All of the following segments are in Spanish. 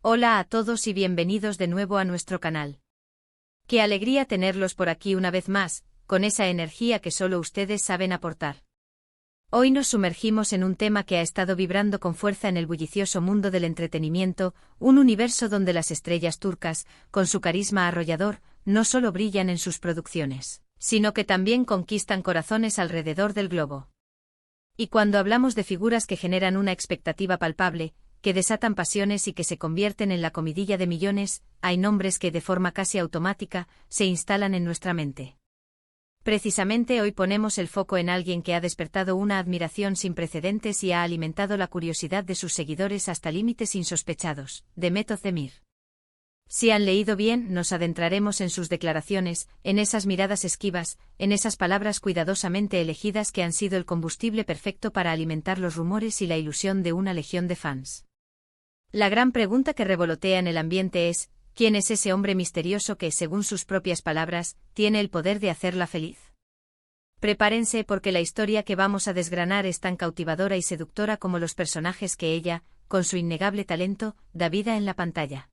Hola a todos y bienvenidos de nuevo a nuestro canal. Qué alegría tenerlos por aquí una vez más, con esa energía que solo ustedes saben aportar. Hoy nos sumergimos en un tema que ha estado vibrando con fuerza en el bullicioso mundo del entretenimiento, un universo donde las estrellas turcas, con su carisma arrollador, no solo brillan en sus producciones, sino que también conquistan corazones alrededor del globo. Y cuando hablamos de figuras que generan una expectativa palpable, que desatan pasiones y que se convierten en la comidilla de millones, hay nombres que de forma casi automática se instalan en nuestra mente. Precisamente hoy ponemos el foco en alguien que ha despertado una admiración sin precedentes y ha alimentado la curiosidad de sus seguidores hasta límites insospechados, Demet Özdemir. Si han leído bien, nos adentraremos en sus declaraciones, en esas miradas esquivas, en esas palabras cuidadosamente elegidas que han sido el combustible perfecto para alimentar los rumores y la ilusión de una legión de fans. La gran pregunta que revolotea en el ambiente es, ¿quién es ese hombre misterioso que, según sus propias palabras, tiene el poder de hacerla feliz? Prepárense porque la historia que vamos a desgranar es tan cautivadora y seductora como los personajes que ella, con su innegable talento, da vida en la pantalla.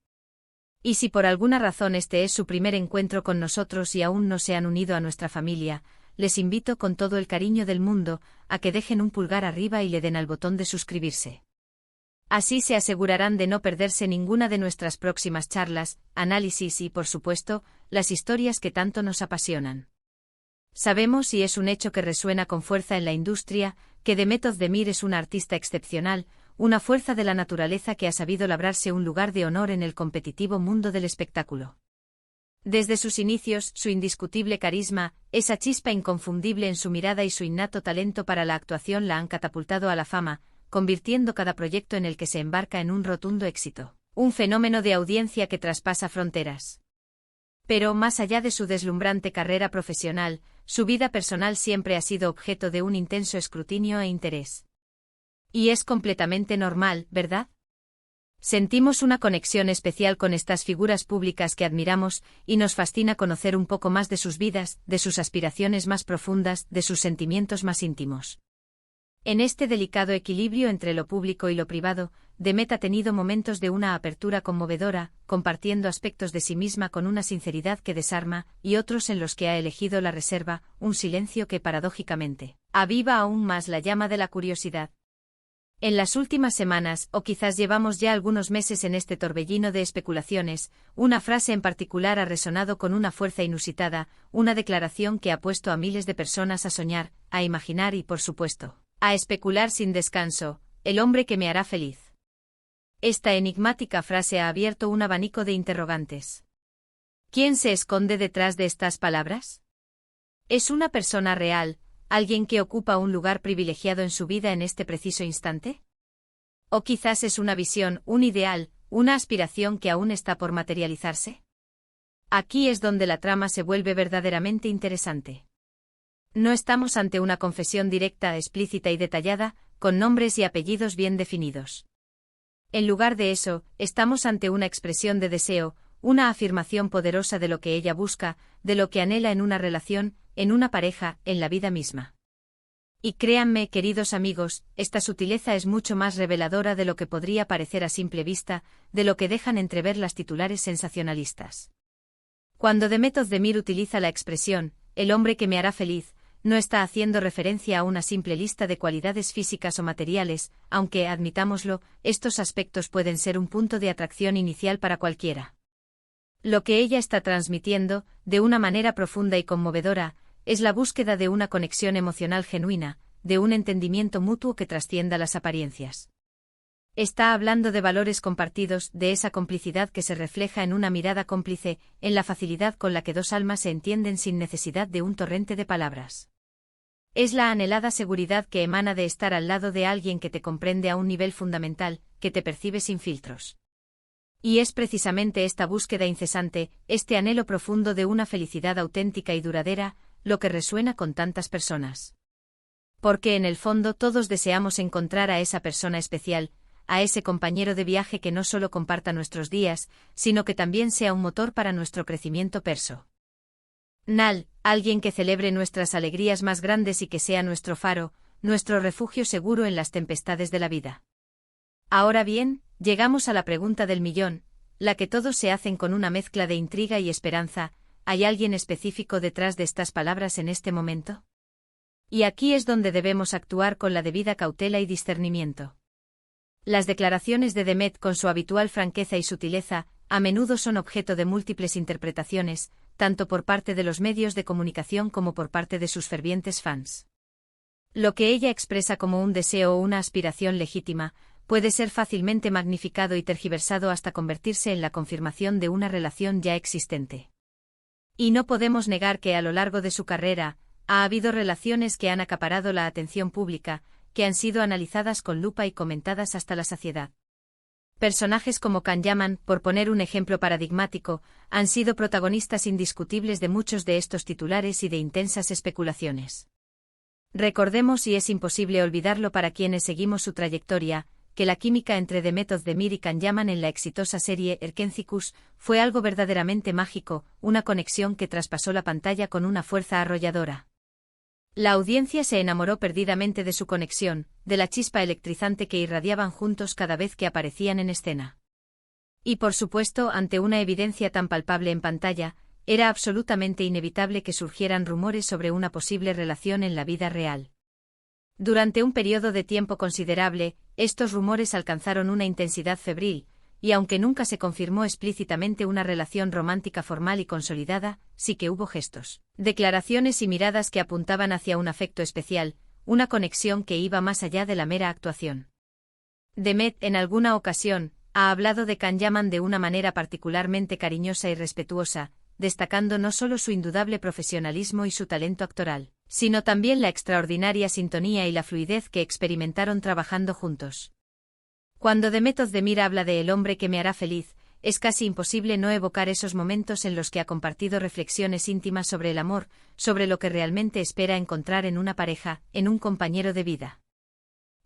Y si por alguna razón este es su primer encuentro con nosotros y aún no se han unido a nuestra familia, les invito con todo el cariño del mundo a que dejen un pulgar arriba y le den al botón de suscribirse. Así se asegurarán de no perderse ninguna de nuestras próximas charlas, análisis y, por supuesto, las historias que tanto nos apasionan. Sabemos y es un hecho que resuena con fuerza en la industria, que Demet Özdemir es una artista excepcional, una fuerza de la naturaleza que ha sabido labrarse un lugar de honor en el competitivo mundo del espectáculo. Desde sus inicios, su indiscutible carisma, esa chispa inconfundible en su mirada y su innato talento para la actuación la han catapultado a la fama, convirtiendo cada proyecto en el que se embarca en un rotundo éxito, un fenómeno de audiencia que traspasa fronteras. Pero más allá de su deslumbrante carrera profesional, su vida personal siempre ha sido objeto de un intenso escrutinio e interés. Y es completamente normal, ¿verdad? Sentimos una conexión especial con estas figuras públicas que admiramos, y nos fascina conocer un poco más de sus vidas, de sus aspiraciones más profundas, de sus sentimientos más íntimos. En este delicado equilibrio entre lo público y lo privado, Demet ha tenido momentos de una apertura conmovedora, compartiendo aspectos de sí misma con una sinceridad que desarma, y otros en los que ha elegido la reserva, un silencio que paradójicamente aviva aún más la llama de la curiosidad. En las últimas semanas, o quizás llevamos ya algunos meses en este torbellino de especulaciones, una frase en particular ha resonado con una fuerza inusitada, una declaración que ha puesto a miles de personas a soñar, a imaginar y, por supuesto, a especular sin descanso, el hombre que me hará feliz. Esta enigmática frase ha abierto un abanico de interrogantes. ¿Quién se esconde detrás de estas palabras? ¿Es una persona real, alguien que ocupa un lugar privilegiado en su vida en este preciso instante? ¿O quizás es una visión, un ideal, una aspiración que aún está por materializarse? Aquí es donde la trama se vuelve verdaderamente interesante. No estamos ante una confesión directa, explícita y detallada, con nombres y apellidos bien definidos. En lugar de eso, estamos ante una expresión de deseo, una afirmación poderosa de lo que ella busca, de lo que anhela en una relación, en una pareja, en la vida misma. Y créanme, queridos amigos, esta sutileza es mucho más reveladora de lo que podría parecer a simple vista, de lo que dejan entrever las titulares sensacionalistas. Cuando Demet Özdemir utiliza la expresión, el hombre que me hará feliz, no está haciendo referencia a una simple lista de cualidades físicas o materiales, aunque, admitámoslo, estos aspectos pueden ser un punto de atracción inicial para cualquiera. Lo que ella está transmitiendo, de una manera profunda y conmovedora, es la búsqueda de una conexión emocional genuina, de un entendimiento mutuo que trascienda las apariencias. Está hablando de valores compartidos, de esa complicidad que se refleja en una mirada cómplice, en la facilidad con la que dos almas se entienden sin necesidad de un torrente de palabras. Es la anhelada seguridad que emana de estar al lado de alguien que te comprende a un nivel fundamental, que te percibe sin filtros. Y es precisamente esta búsqueda incesante, este anhelo profundo de una felicidad auténtica y duradera, lo que resuena con tantas personas. Porque en el fondo todos deseamos encontrar a esa persona especial, a ese compañero de viaje que no solo comparta nuestros días, sino que también sea un motor para nuestro crecimiento personal. Alguien que celebre nuestras alegrías más grandes y que sea nuestro faro, nuestro refugio seguro en las tempestades de la vida. Ahora bien, llegamos a la pregunta del millón, la que todos se hacen con una mezcla de intriga y esperanza. ¿Hay alguien específico detrás de estas palabras en este momento? Y aquí es donde debemos actuar con la debida cautela y discernimiento. Las declaraciones de Demet, con su habitual franqueza y sutileza, a menudo son objeto de múltiples interpretaciones, tanto por parte de los medios de comunicación como por parte de sus fervientes fans. Lo que ella expresa como un deseo o una aspiración legítima, puede ser fácilmente magnificado y tergiversado hasta convertirse en la confirmación de una relación ya existente. Y no podemos negar que a lo largo de su carrera, ha habido relaciones que han acaparado la atención pública, que han sido analizadas con lupa y comentadas hasta la saciedad. Personajes como Can Yaman, por poner un ejemplo paradigmático, han sido protagonistas indiscutibles de muchos de estos titulares y de intensas especulaciones. Recordemos, y es imposible olvidarlo para quienes seguimos su trayectoria, que la química entre Demet Özdemir y Can Yaman en la exitosa serie Erkencikus fue algo verdaderamente mágico, una conexión que traspasó la pantalla con una fuerza arrolladora. La audiencia se enamoró perdidamente de su conexión, de la chispa electrizante que irradiaban juntos cada vez que aparecían en escena. Y por supuesto, ante una evidencia tan palpable en pantalla, era absolutamente inevitable que surgieran rumores sobre una posible relación en la vida real. Durante un periodo de tiempo considerable, estos rumores alcanzaron una intensidad febril, y aunque nunca se confirmó explícitamente una relación romántica formal y consolidada, sí que hubo gestos, declaraciones y miradas que apuntaban hacia un afecto especial, una conexión que iba más allá de la mera actuación. Demet, en alguna ocasión, ha hablado de Can Yaman de una manera particularmente cariñosa y respetuosa, destacando no solo su indudable profesionalismo y su talento actoral, sino también la extraordinaria sintonía y la fluidez que experimentaron trabajando juntos. Cuando Demet Özdemir habla de El hombre que me hará feliz, es casi imposible no evocar esos momentos en los que ha compartido reflexiones íntimas sobre el amor, sobre lo que realmente espera encontrar en una pareja, en un compañero de vida.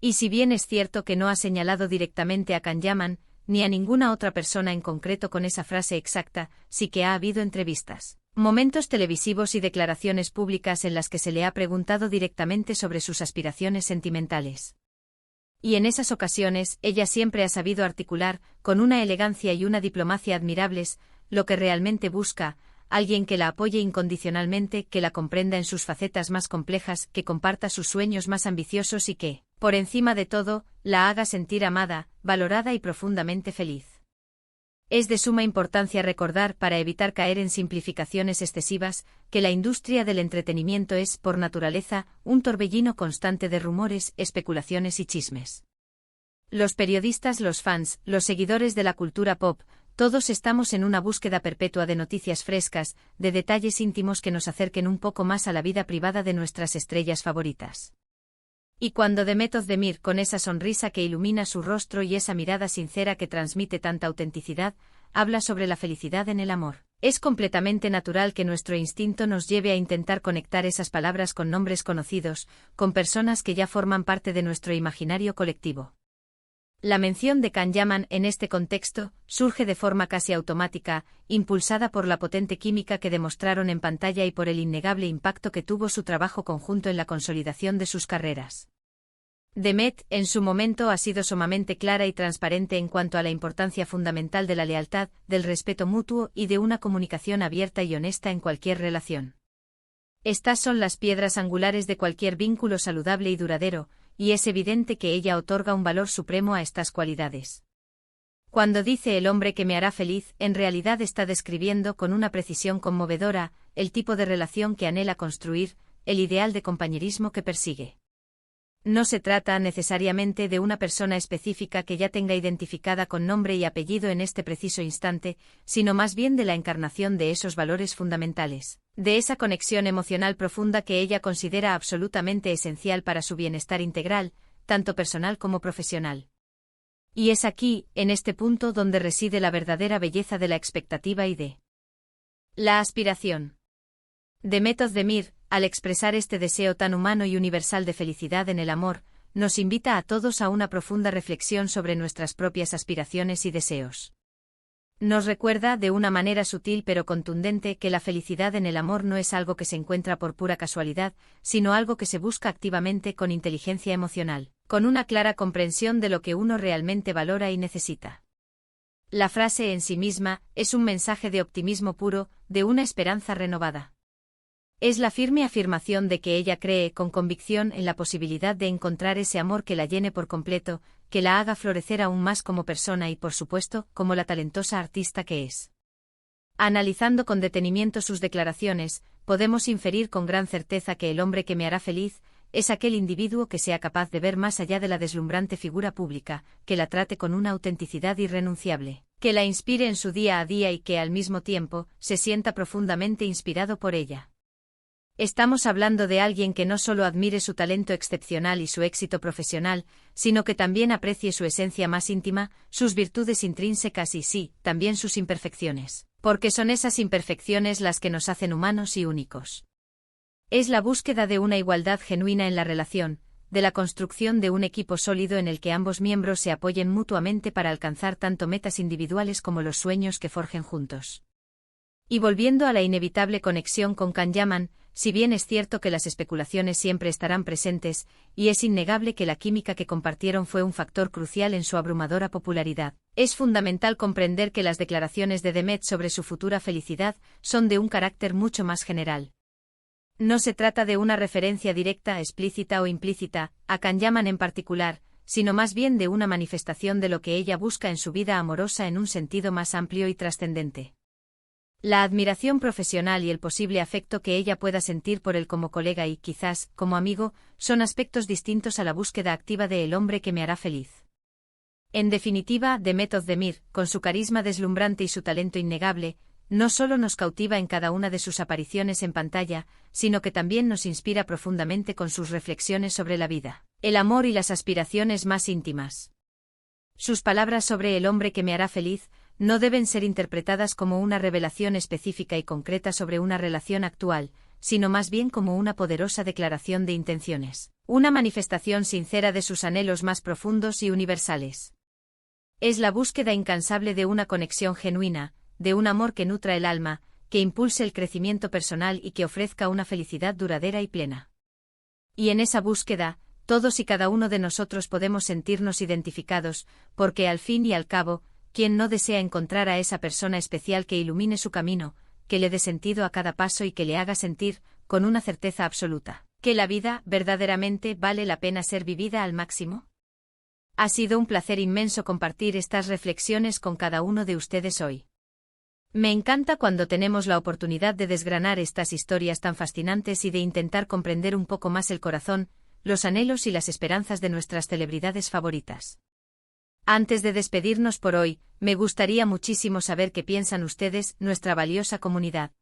Y si bien es cierto que no ha señalado directamente a Can Yaman, ni a ninguna otra persona en concreto con esa frase exacta, sí que ha habido entrevistas, momentos televisivos y declaraciones públicas en las que se le ha preguntado directamente sobre sus aspiraciones sentimentales. Y en esas ocasiones, ella siempre ha sabido articular, con una elegancia y una diplomacia admirables, lo que realmente busca: alguien que la apoye incondicionalmente, que la comprenda en sus facetas más complejas, que comparta sus sueños más ambiciosos y que, por encima de todo, la haga sentir amada, valorada y profundamente feliz. Es de suma importancia recordar, para evitar caer en simplificaciones excesivas, que la industria del entretenimiento es, por naturaleza, un torbellino constante de rumores, especulaciones y chismes. Los periodistas, los fans, los seguidores de la cultura pop, todos estamos en una búsqueda perpetua de noticias frescas, de detalles íntimos que nos acerquen un poco más a la vida privada de nuestras estrellas favoritas. Y cuando Demet Özdemir, con esa sonrisa que ilumina su rostro y esa mirada sincera que transmite tanta autenticidad, habla sobre la felicidad en el amor, es completamente natural que nuestro instinto nos lleve a intentar conectar esas palabras con nombres conocidos, con personas que ya forman parte de nuestro imaginario colectivo. La mención de Can Yaman en este contexto surge de forma casi automática, impulsada por la potente química que demostraron en pantalla y por el innegable impacto que tuvo su trabajo conjunto en la consolidación de sus carreras. Demet, en su momento, ha sido sumamente clara y transparente en cuanto a la importancia fundamental de la lealtad, del respeto mutuo y de una comunicación abierta y honesta en cualquier relación. Estas son las piedras angulares de cualquier vínculo saludable y duradero, y es evidente que ella otorga un valor supremo a estas cualidades. Cuando dice el hombre que me hará feliz, en realidad está describiendo con una precisión conmovedora el tipo de relación que anhela construir, el ideal de compañerismo que persigue. No se trata necesariamente de una persona específica que ya tenga identificada con nombre y apellido en este preciso instante, sino más bien de la encarnación de esos valores fundamentales, de esa conexión emocional profunda que ella considera absolutamente esencial para su bienestar integral, tanto personal como profesional. Y es aquí, en este punto, donde reside la verdadera belleza de la expectativa y de la aspiración. Demet Özdemir, al expresar este deseo tan humano y universal de felicidad en el amor, nos invita a todos a una profunda reflexión sobre nuestras propias aspiraciones y deseos. Nos recuerda, de una manera sutil pero contundente, que la felicidad en el amor no es algo que se encuentra por pura casualidad, sino algo que se busca activamente con inteligencia emocional, con una clara comprensión de lo que uno realmente valora y necesita. La frase en sí misma es un mensaje de optimismo puro, de una esperanza renovada. Es la firme afirmación de que ella cree con convicción en la posibilidad de encontrar ese amor que la llene por completo, que la haga florecer aún más como persona y, por supuesto, como la talentosa artista que es. Analizando con detenimiento sus declaraciones, podemos inferir con gran certeza que el hombre que me hará feliz es aquel individuo que sea capaz de ver más allá de la deslumbrante figura pública, que la trate con una autenticidad irrenunciable, que la inspire en su día a día y que, al mismo tiempo, se sienta profundamente inspirado por ella. Estamos hablando de alguien que no solo admire su talento excepcional y su éxito profesional, sino que también aprecie su esencia más íntima, sus virtudes intrínsecas y sí, también sus imperfecciones, porque son esas imperfecciones las que nos hacen humanos y únicos. Es la búsqueda de una igualdad genuina en la relación, de la construcción de un equipo sólido en el que ambos miembros se apoyen mutuamente para alcanzar tanto metas individuales como los sueños que forjen juntos. Y volviendo a la inevitable conexión con Kanyaman, si bien es cierto que las especulaciones siempre estarán presentes, y es innegable que la química que compartieron fue un factor crucial en su abrumadora popularidad, es fundamental comprender que las declaraciones de Demet sobre su futura felicidad son de un carácter mucho más general. No se trata de una referencia directa, explícita o implícita, a Kanyaman en particular, sino más bien de una manifestación de lo que ella busca en su vida amorosa en un sentido más amplio y trascendente. La admiración profesional y el posible afecto que ella pueda sentir por él como colega y, quizás, como amigo, son aspectos distintos a la búsqueda activa de el hombre que me hará feliz. En definitiva, Demet Özdemir, con su carisma deslumbrante y su talento innegable, no solo nos cautiva en cada una de sus apariciones en pantalla, sino que también nos inspira profundamente con sus reflexiones sobre la vida, el amor y las aspiraciones más íntimas. Sus palabras sobre el hombre que me hará feliz no deben ser interpretadas como una revelación específica y concreta sobre una relación actual, sino más bien como una poderosa declaración de intenciones, una manifestación sincera de sus anhelos más profundos y universales. Es la búsqueda incansable de una conexión genuina, de un amor que nutra el alma, que impulse el crecimiento personal y que ofrezca una felicidad duradera y plena. Y en esa búsqueda, todos y cada uno de nosotros podemos sentirnos identificados, porque al fin y al cabo, ¿quién no desea encontrar a esa persona especial que ilumine su camino, que le dé sentido a cada paso y que le haga sentir, con una certeza absoluta, que la vida verdaderamente vale la pena ser vivida al máximo? Ha sido un placer inmenso compartir estas reflexiones con cada uno de ustedes hoy. Me encanta cuando tenemos la oportunidad de desgranar estas historias tan fascinantes y de intentar comprender un poco más el corazón, los anhelos y las esperanzas de nuestras celebridades favoritas. Antes de despedirnos por hoy, me gustaría muchísimo saber qué piensan ustedes, nuestra valiosa comunidad.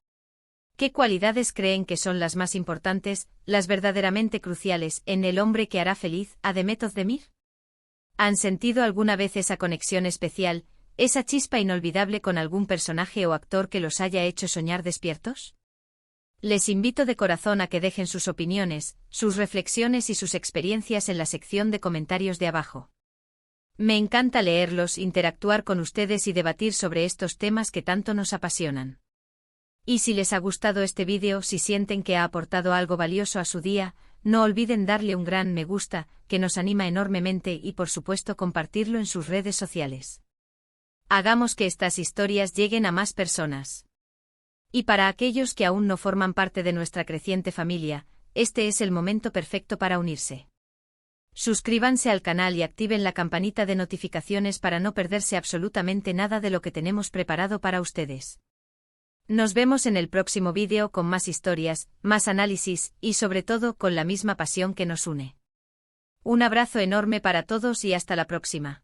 ¿Qué cualidades creen que son las más importantes, las verdaderamente cruciales, en el hombre que hará feliz a Demet Özdemir? ¿Han sentido alguna vez esa conexión especial, esa chispa inolvidable con algún personaje o actor que los haya hecho soñar despiertos? Les invito de corazón a que dejen sus opiniones, sus reflexiones y sus experiencias en la sección de comentarios de abajo. Me encanta leerlos, interactuar con ustedes y debatir sobre estos temas que tanto nos apasionan. Y si les ha gustado este vídeo, si sienten que ha aportado algo valioso a su día, no olviden darle un gran me gusta, que nos anima enormemente y por supuesto compartirlo en sus redes sociales. Hagamos que estas historias lleguen a más personas. Y para aquellos que aún no forman parte de nuestra creciente familia, este es el momento perfecto para unirse. Suscríbanse al canal y activen la campanita de notificaciones para no perderse absolutamente nada de lo que tenemos preparado para ustedes. Nos vemos en el próximo vídeo con más historias, más análisis y sobre todo con la misma pasión que nos une. Un abrazo enorme para todos y hasta la próxima.